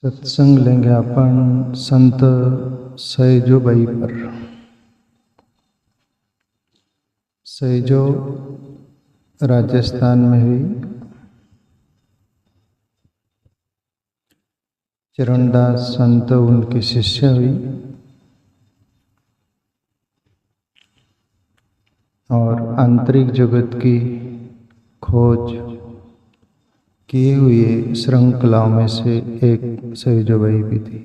सत्संग लेंगे अपन संत सैजो बाई पर। सैजो राजस्थान में हुई। चरणदास संत उनकी शिष्य हुई और आंतरिक जगत की खोज किए हुए श्रृंखलाओं में से एक सैजोबाई भी थी।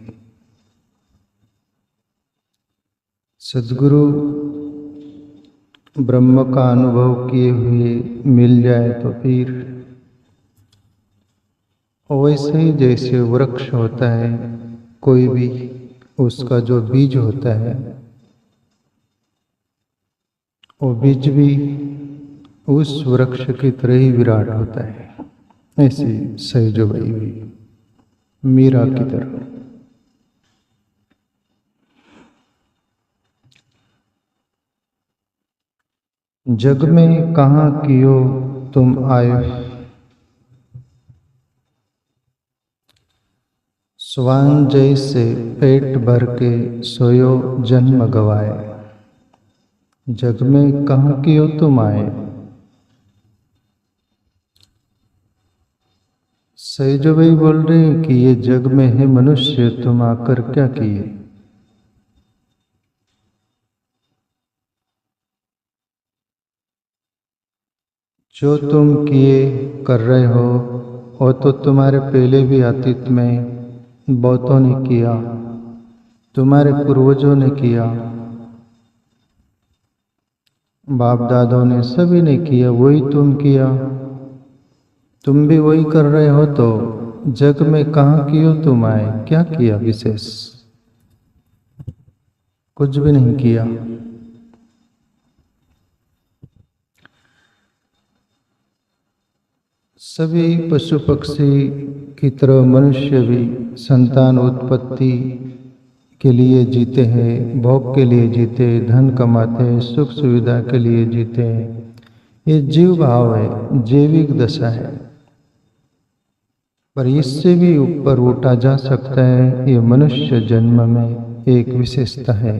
सद्गुरु ब्रह्म का अनुभव किए हुए मिल जाए तो फिर वैसे ही जैसे वृक्ष होता है, कोई भी उसका जो बीज होता है वो बीज भी उस वृक्ष की तरह ही विराट होता है। ऐसी सैजोबाई भी मीरा की तरह। जग में कहाँ कियो तुम आए, स्वान जैसे पेट भर के सोयो जन्म गवाए। जग में कहाँ कियो तुम आए। सैजोबाई बोल रहे हैं कि ये जग में है मनुष्य, तुम आकर क्या किए। जो तुम किए कर रहे हो वो तो तुम्हारे पहले भी अतीत में बहुतों ने किया, तुम्हारे पूर्वजों ने किया, बाप दादों ने सभी ने किया, वही तुम किया, तुम भी वही कर रहे हो। तो जग में कहाँ कियो तुम आए, क्या किया विशेष। कुछ भी नहीं किया। सभी पशु पक्षी की तरह मनुष्य भी संतान उत्पत्ति के लिए जीते हैं, भोग के लिए जीते हैं, धन कमाते हैं, सुख सुविधा के लिए जीते हैं। ये जीव भाव है, जैविक दशा है। पर इससे भी ऊपर उठा जा सकता है। ये मनुष्य जन्म में एक विशेषता है,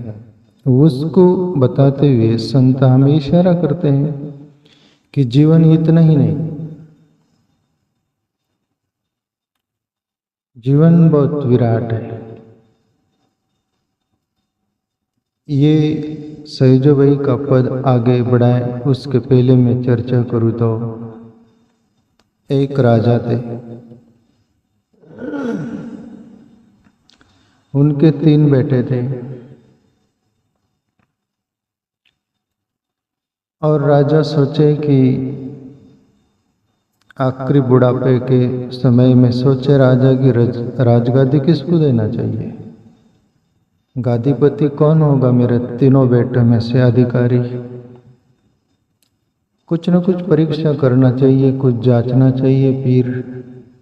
उसको बताते हुए संत हमें इशारा करते हैं कि जीवन इतना ही नहीं, जीवन बहुत विराट है। ये सैजोबाई का पद आगे बढ़ाए उसके पहले मैं चर्चा करूँ तो एक राजा थे, उनके 3 बेटे थे और राजा सोचे कि आखिरी बुढ़ापे के समय में सोचे राजा की राजगादी किसको देना चाहिए, गादीपति कौन होगा मेरे तीनों बेटों में से अधिकारी। कुछ न कुछ परीक्षा करना चाहिए, कुछ जांचना चाहिए, फिर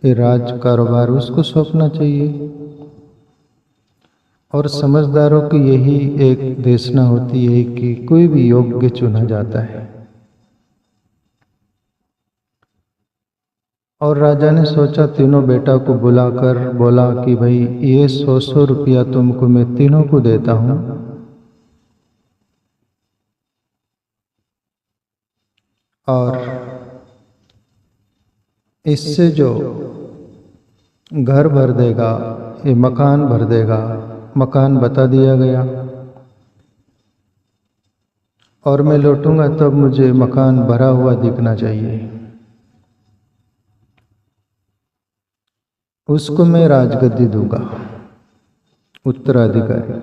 ये राज कारोबार उसको सौंपना चाहिए। और समझदारों की यही एक देशना होती है कि कोई भी योग्य चुना जाता है। और राजा ने सोचा, तीनों बेटा को बुलाकर बोला कि भाई ये 100 रुपया तुमको मैं तीनों को देता हूं, और इससे जो घर भर देगा, ये मकान भर देगा। मकान बता दिया गया और मैं लौटूंगा तब मुझे मकान भरा हुआ दिखना चाहिए, उसको मैं राजगद्दी दूंगा, उत्तराधिकारी।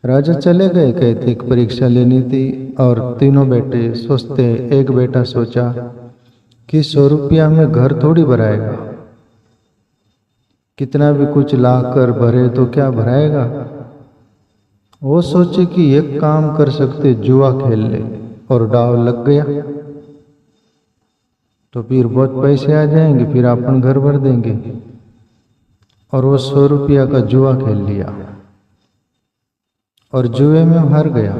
राजा चले गए, कहते एक परीक्षा लेनी थी और तीनों बेटे सोचते, एक बेटा सोचा कि 100 रुपया में घर थोड़ी भराएगा, कितना भी कुछ ला कर भरे तो क्या भराएगा। वो सोचे कि एक काम कर सकते, जुआ खेल ले, और दाव लग गया तो फिर बहुत पैसे आ जाएंगे, फिर अपन घर भर देंगे। और वो 100 रुपया का जुआ खेल लिया और जुए में हार गया,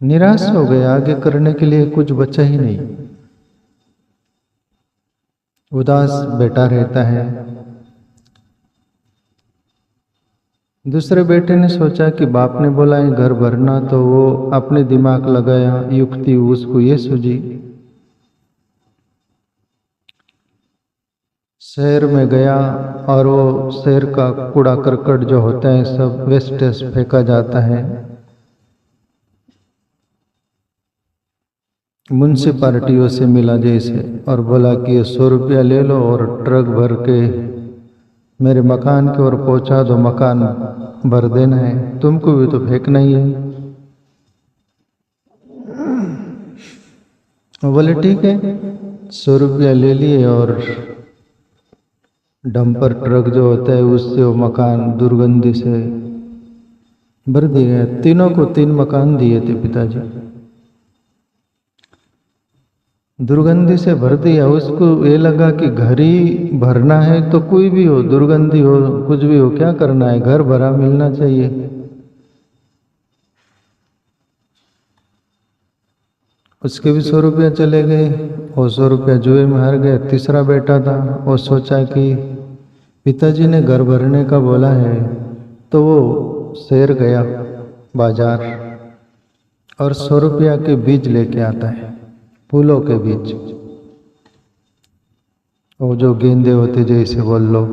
निराश हो गया, आगे करने के लिए कुछ बचा ही नहीं। उदास बेटा रहता है। दूसरे बेटे ने सोचा कि बाप ने बोला है घर भरना, तो वो अपने दिमाग लगाया, युक्ति उसको ये सूझी, शहर में गया और वो शहर का कूड़ा करकट जो होता है सब वेस्टेज फेंका जाता है। म्युनिसिपालिटियों से मिला जैसे और बोला कि ये 100 रुपया ले लो और ट्रक भर के मेरे मकान की ओर पहुंचा दो, मकान भर देना है, तुमको भी तो फेंकना ही है। बोले ठीक है, 100 रुपया ले लिए और डंपर ट्रक जो होता है उससे वो मकान दुर्गंधी से भर दिया। तीनों को 3 मकान दिए थे पिताजी, दुर्गंधी से भर दिया। उसको ये लगा कि घर ही भरना है तो कोई भी हो, दुर्गंधी हो, कुछ भी हो, क्या करना है, घर भरा मिलना चाहिए। उसके भी 100 रुपया चले गए और 100 रुपया जुए में हार गए। तीसरा बेटा था, वो सोचा कि पिताजी ने घर भरने का बोला है, तो वो शहर गया बाजार और 100 रुपया के बीज लेके आता है, फूलों के बीज, वो जो गेंदे होते जैसे बोल लो,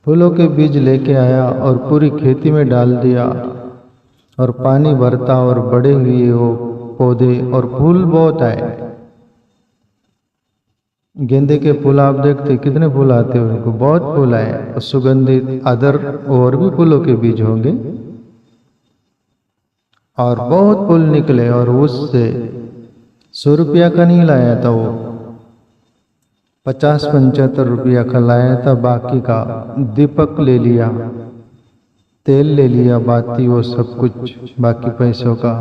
फूलों के बीज लेके आया और पूरी खेती में डाल दिया और पानी भरता और बड़े हुए वो पौधे और फूल बहुत आए। गेंदे के फूल आप देखते कितने फूल आते हैं, उनको बहुत फूल आए और सुगंधित अदर और भी फूलों के बीज होंगे और बहुत फूल निकले। और उससे 100 रुपया का नहीं लाया था वो, 50-75 रुपया का लाया था। बाकी का दीपक ले लिया, तेल ले लिया, बाती, वो सब कुछ बाकी पैसों का।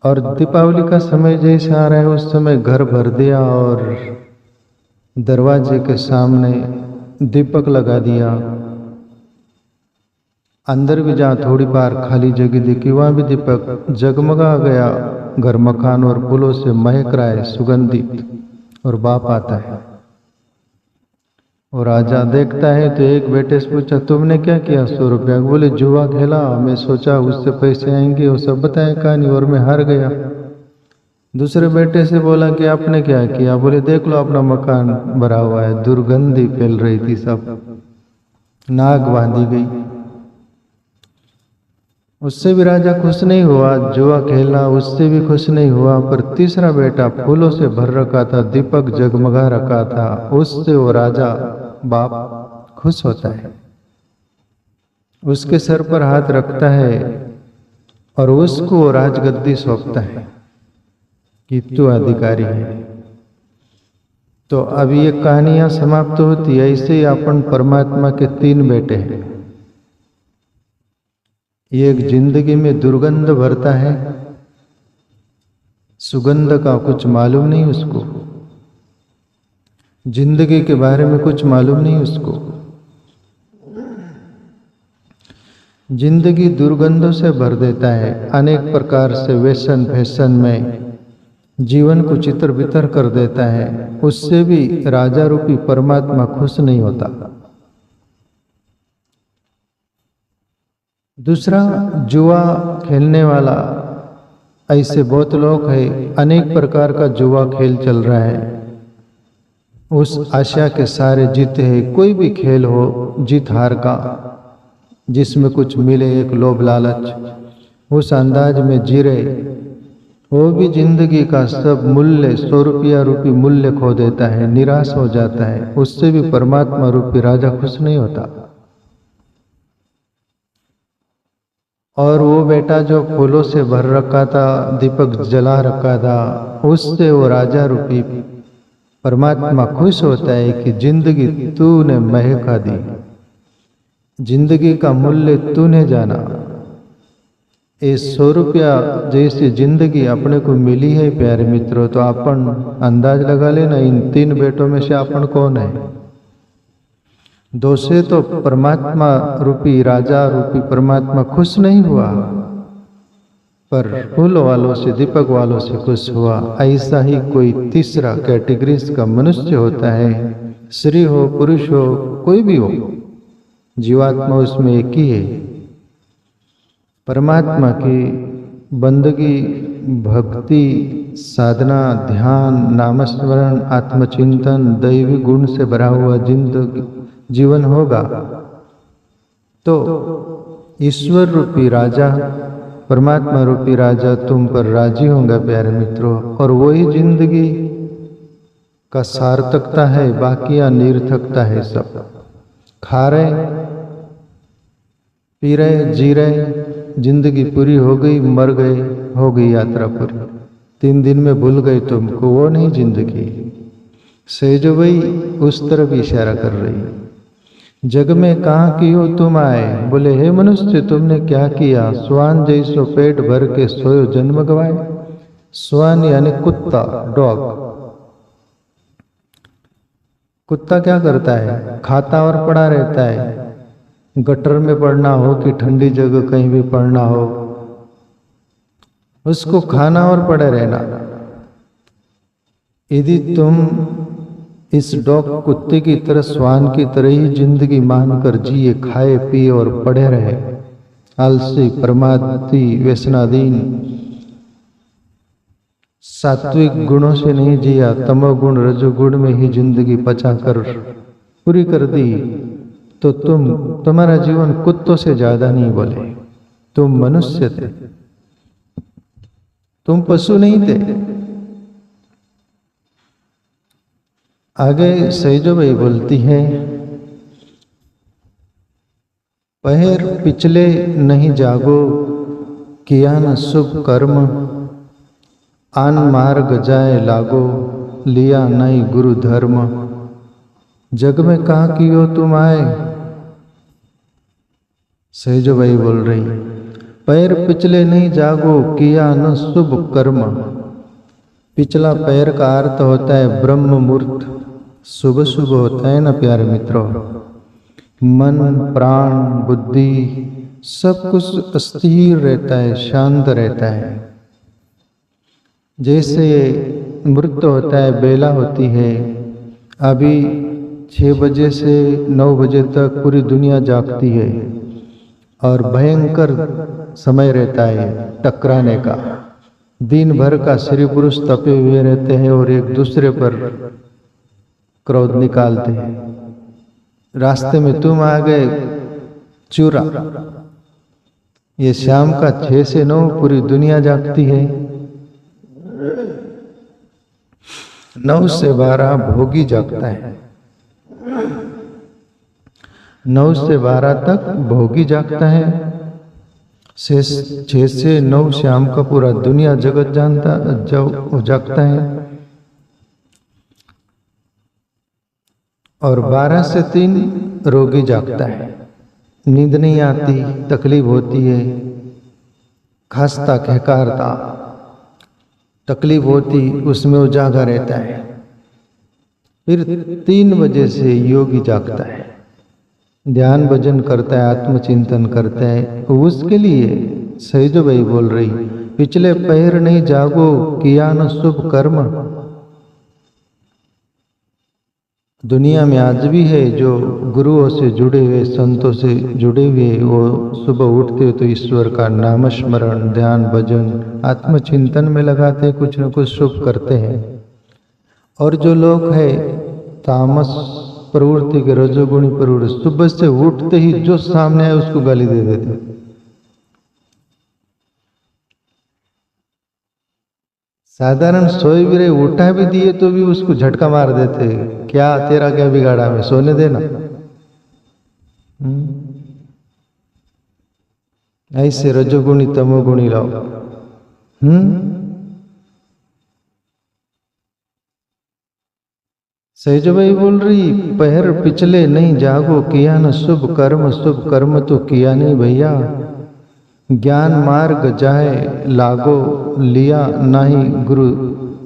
और दीपावली का समय जैसे आ रहा है उस समय घर भर दिया और दरवाजे के सामने दीपक लगा दिया। अंदर भी जहाँ थोड़ी बार खाली जगह दिखी वहाँ भी दीपक जगमगा गया घर मकान और फूलों से महक रहा है सुगंधित। और बाप आता है और राजा देखता है तो एक बेटे से पूछा तुमने क्या किया 100 रुपया? बोले जुआ खेला, मैं सोचा उससे पैसे आएंगे, वो सब बताया कहानी और मैं हार गया। दूसरे बेटे से बोला कि आपने क्या किया? बोले देख लो अपना मकान भरा हुआ है, दुर्गंधी फैल रही थी, सब नाग बांधी गई। उससे भी राजा खुश नहीं हुआ, जुआ खेला उससे भी खुश नहीं हुआ। पर तीसरा बेटा फूलों से भर रखा था, दीपक जगमगा रखा था, उससे वो राजा बाप खुश होता है, उसके सर पर हाथ रखता है और उसको वो राजगद्दी सौंपता है कि तू अधिकारी है। तो अब ये कहानियां समाप्त होती है। ऐसे ही अपन परमात्मा के 3 बेटे हैं। एक जिंदगी में दुर्गंध भरता है, सुगंध का कुछ मालूम नहीं उसको, जिंदगी के बारे में कुछ मालूम नहीं उसको। जिंदगी दुर्गंधों से भर देता है, अनेक प्रकार से व्यसन फैशन में जीवन को चित्र बितर कर देता है। उससे भी राजा रूपी परमात्मा खुश नहीं होता। दूसरा, जुआ खेलने वाला, ऐसे बहुत लोग हैं, अनेक प्रकार का जुआ खेल चल रहा है, उस आशा के सारे जीते हैं। कोई भी खेल हो जीत हार का, जिसमें कुछ मिले, एक लोभ लालच, उस अंदाज में जी रहे, वो भी जिंदगी का सब मूल्य 100 रुपया रूपी मूल्य खो देता है, निराश हो जाता है। उससे भी परमात्मा रूपी राजा खुश नहीं होता। और वो बेटा जो फूलों से भर रखा था, दीपक जला रखा था, उससे वो राजा रूपी परमात्मा खुश होता है कि जिंदगी तूने महका दी, जिंदगी का मूल्य तूने जाना। ये 100 रुपया जैसी जिंदगी अपने को मिली है प्यारे मित्रों, तो अपन अंदाज लगा लेना इन 3 बेटों में से अपन कौन है। 2 से तो परमात्मा रूपी राजा रूपी परमात्मा खुश नहीं हुआ, पर फूल वालों से, दीपक वालों से खुश हुआ। ऐसा ही कोई तीसरा कैटेगरीज का मनुष्य होता है, स्त्री हो पुरुष हो कोई भी हो, जीवात्मा उसमें एक ही है। परमात्मा की बंदगी, भक्ति, साधना, ध्यान, नामस्मरण, आत्मचिंतन, दैवी गुण से भरा हुआ जीवन होगा तो ईश्वर रूपी राजा, परमात्मा रूपी राजा तुम पर राजी होगा प्यारे मित्रों। और वही जिंदगी का सार्थकता है, बाकी निर्थकता है। सब खा रहे, पी रहे, जी रहे, जिंदगी पूरी हो गई, मर गए, हो गई यात्रा पूरी। 3 दिन में भूल गए तुमको, वो नहीं जिंदगी। सेजो वही उस तरफ इशारा कर रही। जग में कहाँ की हो तुम आए, बोले हे मनुष्य तुमने क्या किया। स्वान जैसो पेट भर के सोयो जन्म गवाए। स्वान यानी कुत्ता, डॉग। कुत्ता क्या करता है, खाता और पड़ा रहता है। गटर में पड़ना हो कि ठंडी जगह कहीं भी पड़ना हो, उसको खाना और पड़े रहना। यदि तुम इस डॉग कुत्ते की तरह, स्वान की तरह ही जिंदगी मानकर जिए, खाए पिए और पड़े रहे, आलसी, प्रमादी, व्यसनाधीन, सात्विक गुणों से नहीं जिया, तमोगुण रजोगुण में ही जिंदगी पचाकर पूरी कर दी, तो तुम्हारा जीवन कुत्तों से ज्यादा नहीं। बोले तुम मनुष्य थे, तुम पशु नहीं थे। आगे सैजो भाई बोलती है, पहर पिछले नहीं जागो, किया न शुभ कर्म, आन मार्ग जाए लागो, लिया नहीं गुरु धर्म। जग में कहाँ की हो तुम आए। सैजो भाई बोल रही, पैर पिछले नहीं जागो, किया न शुभ कर्म। पिछला पैर का अर्थ होता है ब्रह्म मुहूर्त, सुबह सुबह होता है ना प्यारे मित्रों। मन, प्राण, बुद्धि सब कुछ स्थिर रहता है, शांत रहता है। जैसे मृत होता है, बेला होती है। अभी 6 बजे से 9 बजे तक पूरी दुनिया जागती है और भयंकर समय रहता है टकराने का। दिन भर का स्त्री पुरुष तपे हुए रहते हैं और एक दूसरे पर क्रोध निकालते हैं। रास्ते में तुम आ गए चूरा। ये शाम का 6 से 9 पूरी दुनिया जागती है। 9 से 12 भोगी जागता है। 9 से 12 तक भोगी जागता है। 6 से 9 शाम का पूरा दुनिया जगत जागता है। और 12 से 3 रोगी जागता है। नींद नहीं आती, तकलीफ होती है, खांसता खहकारता तकलीफ होती, उसमें वो जागा रहता है। फिर 3 बजे से योगी जागता है, ध्यान भजन करता है, आत्मचिंतन करता है। उसके लिए सैजो भाई बोल रही, पिछले पैर नहीं जागो, किया न शुभ कर्म। दुनिया में आज भी है जो गुरुओं से जुड़े हुए, संतों से जुड़े हुए, वो सुबह उठते हो तो ईश्वर का नामस्मरण, ध्यान भजन, आत्मचिंतन में लगाते, कुछ न कुछ शुभ करते हैं। और जो लोग है तामस प्रवृत्ति के, रजोगुणी प्रवृत्ति, सुबह से उठते ही जो सामने आए उसको गाली दे देते। साधारण सोए भी रहे, उठा भी दिए तो भी उसको झटका मार देते। क्या तेरा क्या बिगाड़ा, में सोने देना। ऐसे रजोगुणी तमोगुणी लोग। सैजो भाई बोल रही, पहर पिछले नहीं जागो, किया न शुभ कर्म। शुभ कर्म तो किया नहीं भैया। ज्ञान मार्ग जाए लागो, लिया नहीं गुरु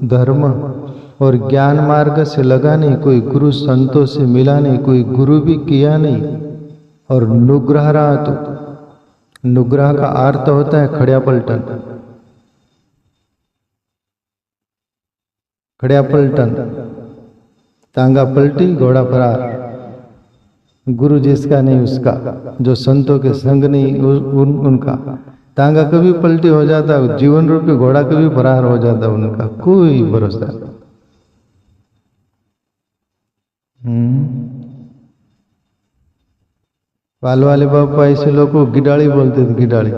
धर्म। और ज्ञान मार्ग से लगा नहीं, कोई गुरु संतों से मिला नहीं, कोई गुरु भी किया नहीं। और नुग्रह रहा तो, नुग्रह का अर्थ होता है खड़िया पलटन। खड़िया पलटन, तांगा पलटी घोड़ा फरार। गुरु जिसका नहीं उसका, जो संतों के संग नहीं उनका। तांगा कभी पलटी हो जाता, जीवन रूपी घोड़ा कभी फरार हो जाता, उनका कोई भरोसा नहीं। पाल वाले बापा ऐसे लोग को गिडाड़ी बोलते थे, गिडाड़ी।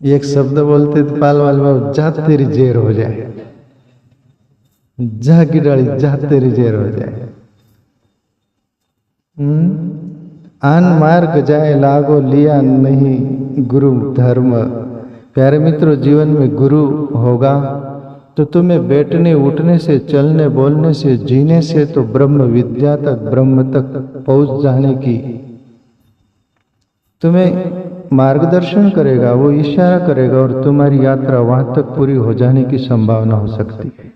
एक शब्द बोलते थे पाल वाले बाबा, जा तेरी जेर हो जाए, जा गिडाड़ी जा तेरी जेर हो जाए। आन मार्ग जाए लागो लिया नहीं गुरु धर्म। प्यारे मित्रों, जीवन में गुरु होगा तो तुम्हें बैठने उठने से, चलने बोलने से, जीने से तो ब्रह्म विद्या तक, ब्रह्म तक पहुंच जाने की तुम्हें मार्गदर्शन करेगा, वो इशारा करेगा और तुम्हारी यात्रा वहां तक पूरी हो जाने की संभावना हो सकती है।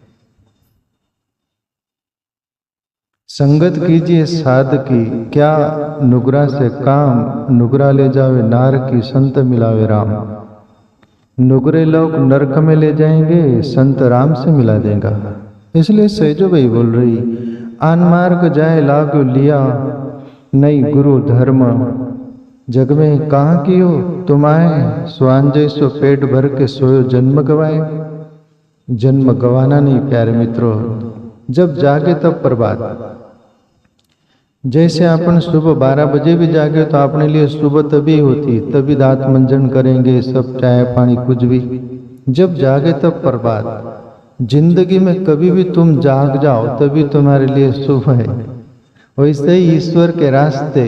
संगत कीजिए साध की, क्या नुगरा से काम, नुगरा ले जावे नार की, संत मिलावे राम। नुगरे लोग नरक में ले जाएंगे, संत राम से मिला देगा। इसलिए सैजो भाई बोल रही, आन मार्ग जाए लागो लिया नहीं गुरु धर्म। जग में कहाँ की हो तुम आए, स्वान जैसो पेट भर के सोयो जन्म गवाए। जन्म गवाना नहीं प्यारे मित्रों, जब जागे तब प्रभात। जैसे अपन सुबह 12 बजे भी जागे तो अपने लिए सुबह तभी होती, तभी दांत मंजन करेंगे, सब चाय पानी कुछ भी। जब जागे तब प्रभात। जिंदगी में कभी भी तुम जाग जाओ तभी तुम्हारे लिए शुभ है। वैसे ही ईश्वर के रास्ते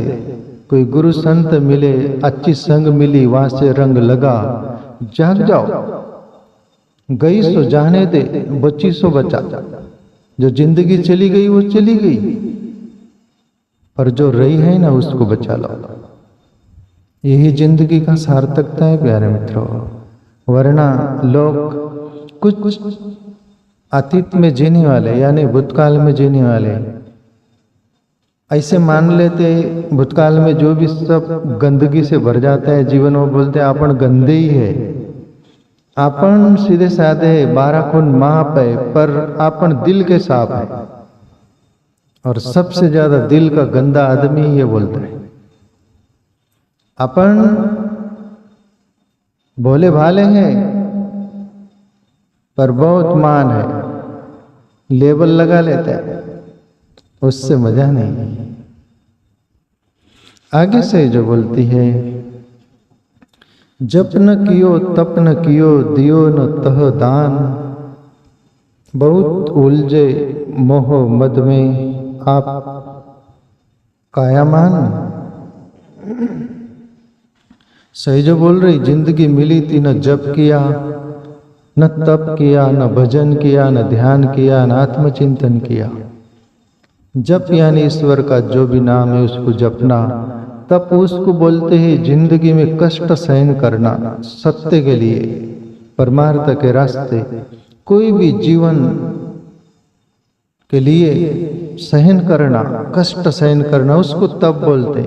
कोई गुरु संत मिले, अच्छी संग मिली, वहां से रंग लगा, जाग जाओ। गई सो जाने दे, बची सो बचा। जो जिंदगी चली गई वो चली गई, पर जो रही है ना उसको बचा लो। यही जिंदगी का सार्थकता है प्यारे मित्रों। वरना लोग कुछ अतीत में जीने वाले, यानी भूतकाल में जीने वाले, ऐसे मान लेते भूतकाल में जो भी सब गंदगी से भर जाता है जीवन, वो बोलते हैं अपन गंदे ही है, अपन सीधे साधे है, 12 खून माप है, पर अपन दिल के साफ है। और सबसे ज्यादा दिल का गंदा आदमी ये बोलता है। अपन भोले भाले हैं पर बहुत मान है, लेबल लगा लेता है, उससे मजा नहीं। आगे से जो बोलती है, जप न कियो तप न कियो दियो न तह दान। बहुत उलझे मोह मद में आप कायामान। सही जो बोल रही, जिंदगी मिली थी, न जप किया, न तप किया, न भजन किया, न ध्यान किया, न आत्मचिंतन किया। जप यानी ईश्वर का जो भी नाम है उसको जपना। तप उसको बोलते हैं जिंदगी में कष्ट सहन करना, सत्य के लिए, परमार्थ के रास्ते, कोई भी जीवन के लिए सहन करना, कष्ट सहन करना, उसको तप बोलते।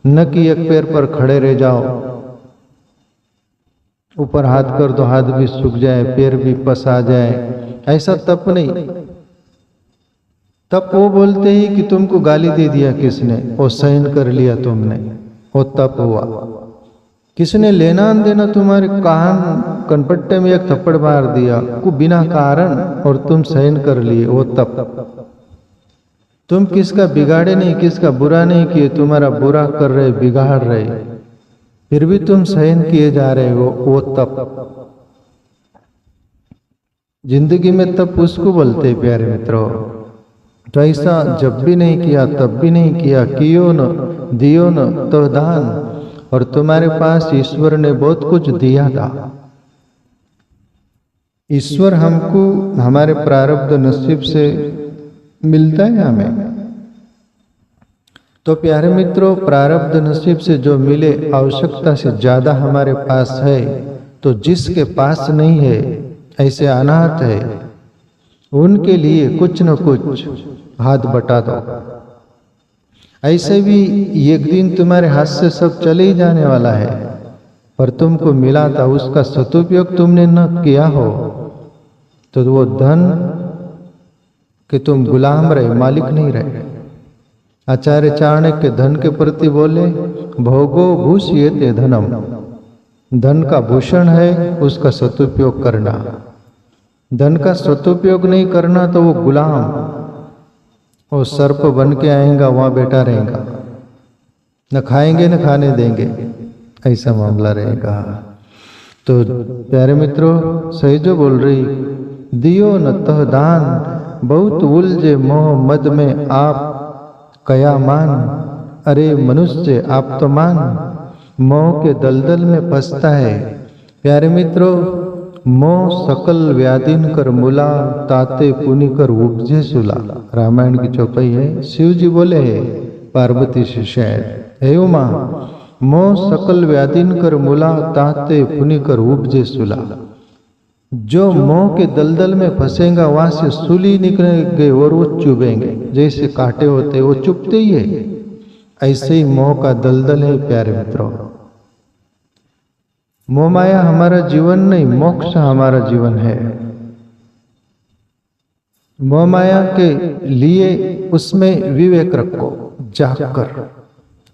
न कि एक पैर पर खड़े रह जाओ, ऊपर हाथ कर दो हाथ भी सूख जाए, पैर भी पसा जाए, ऐसा तप नहीं। तप वो बोलते ही कि तुमको गाली दे दिया किसने, वो सहन कर लिया तुमने, वो तप हुआ। किसने लेना देना तुम्हारे कान कनपट्टे में एक थप्पड़ मार दिया को बिना कारण और तुम सहन कर लिए, वो तप। तुम किसका बिगाड़े नहीं, किसका बुरा नहीं किए, तुम्हारा बुरा कर रहे, बिगाड़ रहे, फिर भी तुम सहन किए जा रहे हो, वो तप। जिंदगी में तप उसको बोलते प्यारे मित्रों। तो ऐसा जब भी नहीं किया, तब भी नहीं किया, कियो न दियो न तो दान। और तुम्हारे पास ईश्वर ने बहुत कुछ दिया था। ईश्वर हमको हमारे प्रारब्ध नसीब से मिलता है हमें। तो प्यारे मित्रों, प्रारब्ध नसीब से जो मिले, आवश्यकता से ज्यादा हमारे पास है। तो जिसके पास नहीं है, ऐसे अनाथ है, उनके लिए कुछ न कुछ हाथ बटा दो। ऐसे भी एक दिन तुम्हारे हाथ से सब चले ही जाने वाला है, पर तुमको मिला था उसका सदुपयोग तुमने न किया हो तो वो धन कि तुम गुलाम रहे, मालिक नहीं रहे। आचार्य चाणक्य के धन के प्रति बोले, भोगो भूषयते धनम, धन का भूषण है उसका सदुपयोग करना। धन का सदुपयोग नहीं करना तो वो गुलाम, वो सर्प बन के आएगा, वहां बैठा रहेगा, न खाएंगे न खाने देंगे, ऐसा मामला रहेगा। तो प्यारे मित्रों, सही जो बोल रही, दियो न तह दान, बहुत उलझे मोह मद में आप कया मान। अरे मनुष्य आप तो मान, मोह के दलदल में फंसता है। प्यारे मित्रों, मोह सकल व्याधिन कर मूला, ताते पुनि कर उपजे सुला। रामायण की चौपाई है। शिव जी बोले है पार्वती से शायद, हे उमा, मोह सकल व्याधिन कर मूला, ताते पुनि कर उपजे सुला। जो मोह के दलदल में फंसेगा वहां से सूली निकलेंगे और वो चुभेंगे, जैसे कांटे होते वो चुभते ही है, ऐसे ही मोह का दलदल है। प्यारे मित्रों, मोह माया हमारा जीवन नहीं, मोक्ष हमारा जीवन है। मोह माया के लिए उसमें विवेक रखो, जागकर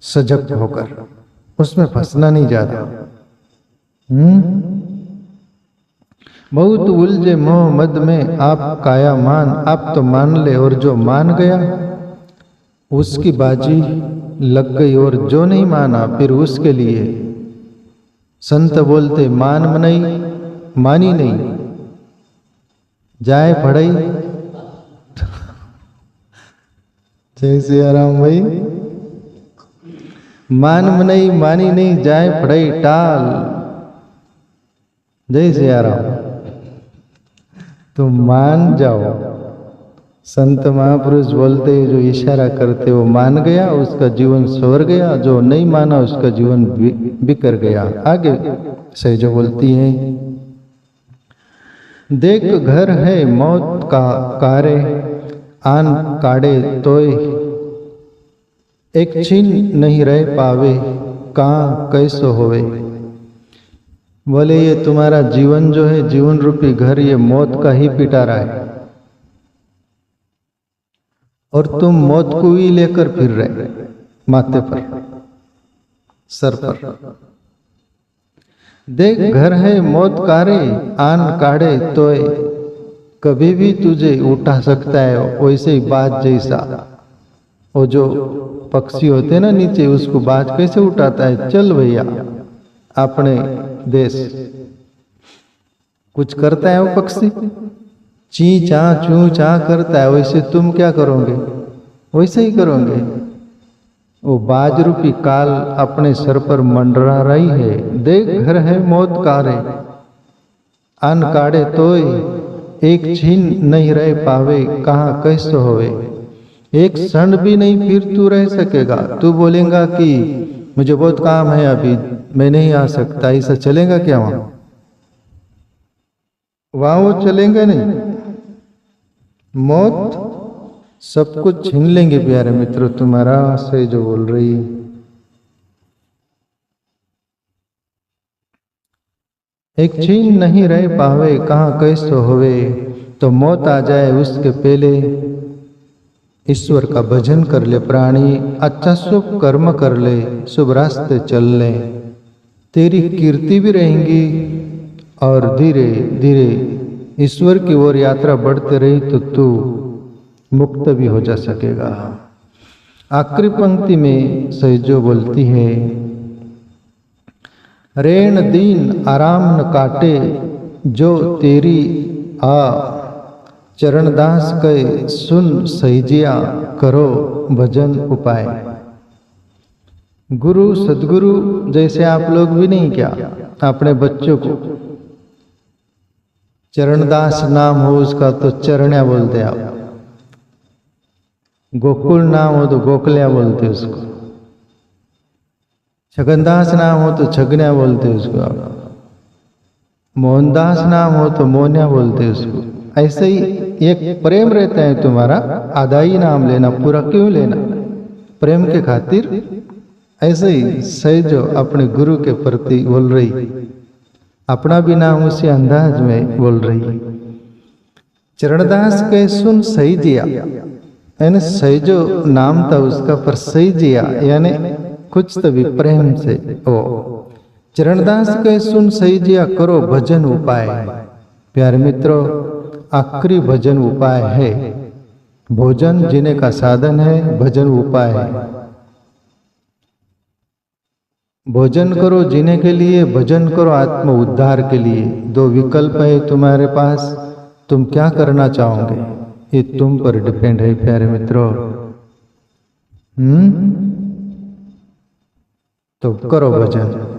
सजग होकर, उसमें फंसना नहीं जाता। बहुत उलझे मोह मद में आप काया मान, आप तो मान ले, और जो मान गया उसकी बाजी लग गई, और जो नहीं माना फिर उसके लिए संत बोलते, मान नहीं मानी नहीं जाए पढ़ाई। जय सिया राम भाई, मान नहीं मानी नहीं जाए पढ़ाई टाल। जय सिया राम। तो मान जाओ, संत महापुरुष बोलते जो इशारा करते वो मान गया, उसका जीवन सवर गया, जो नहीं माना उसका जीवन बिखर गया। आगे सहजो बोलती है, देख घर है मौत का कारे, आन काढ़े तोय, एक छीन नहीं रह पावे, कहाँ कैसो होवे। बोले ये तुम्हारा जीवन जो है, जीवन रूपी घर, ये मौत का ही पिटारा है, और तुम मौत को ही लेकर फिर रहे माथे पर, सर पर। देख घर है मौत कारे, आन काढ़े तोय, कभी भी तुझे उठा सकता है। वैसे ही बाज जैसा, वो जो पक्षी होते ना नीचे, उसको बाज कैसे उठाता है, चल भैया अपने देश। कुछ करता है वो पक्षी, ची चा चू चा करता है, वैसे तुम क्या करोगे, वैसे ही करोगे। वो बाज रूपी काल अपने सर पर मंडरा रही है। देख घर है मौत कारे, आन काढ़े तोय, एक छीन नहीं रह पावे, कहाँ कैसे होवे। एक क्षण भी नहीं फिर तू रह सकेगा। तू बोलेगा कि मुझे बहुत काम है अभी, मैं नहीं आ सकता, ऐसा चलेगा क्या? वहां वो चलेंगे नहीं। मौत सब कुछ छीन लेंगे प्यारे मित्र तुम्हारा, से जो बोल रही। एक छीन नहीं रह पावे, कहाँ कैसे होवे। तो मौत आ जाए उसके पहले ईश्वर का भजन कर ले प्राणी, अच्छा शुभ कर्म कर ले, शुभ रास्ते चल ले, तेरी कीर्ति भी रहेंगी, और धीरे धीरे ईश्वर की ओर यात्रा बढ़ते रही तो तू मुक्त भी हो जा सकेगा। आखिरी पंक्ति में सहजो बोलती है, रेण दीन आराम न काटे, जो तेरी आ चरणदास के सुन सहिजिया, करो भजन उपाय। गुरु सदगुरु जैसे आप लोग भी नहीं क्या, अपने बच्चों को चरणदास नाम हो उसका तो चरण्या बोलते आप, गोकुल नाम हो तो गोकल्या बोलते उसको, छगनदास नाम हो तो छगन्या बोलते उसको, मोहनदास नाम हो तो मोहन्या बोलते उसको। ऐसे ही एक प्रेम रहता है तुम्हारा, आधा ही नाम लेना, पूरा क्यों लेना। प्रेम के खातिर ऐसे ही सहजो अपने गुरु के प्रति बोल रही, अपना भी नाम उसी अंदाज में बोल रही। चरणदास के सुन सही जिया, यानी सहजो नाम था उसका, पर सही जिया यानी कुछ तो भी प्रेम से ओ। चरणदास के सुन सही जिया, करो भजन उपाय। प्यारे मित्रों, आखिरी भजन उपाय है। भोजन जीने का साधन है, भजन उपाय है। भोजन करो जीने के लिए, भजन करो आत्म उद्धार के लिए। दो विकल्प है तुम्हारे पास, तुम क्या करना चाहोगे ये तुम पर डिपेंड है प्यारे मित्रों। तो करो भजन।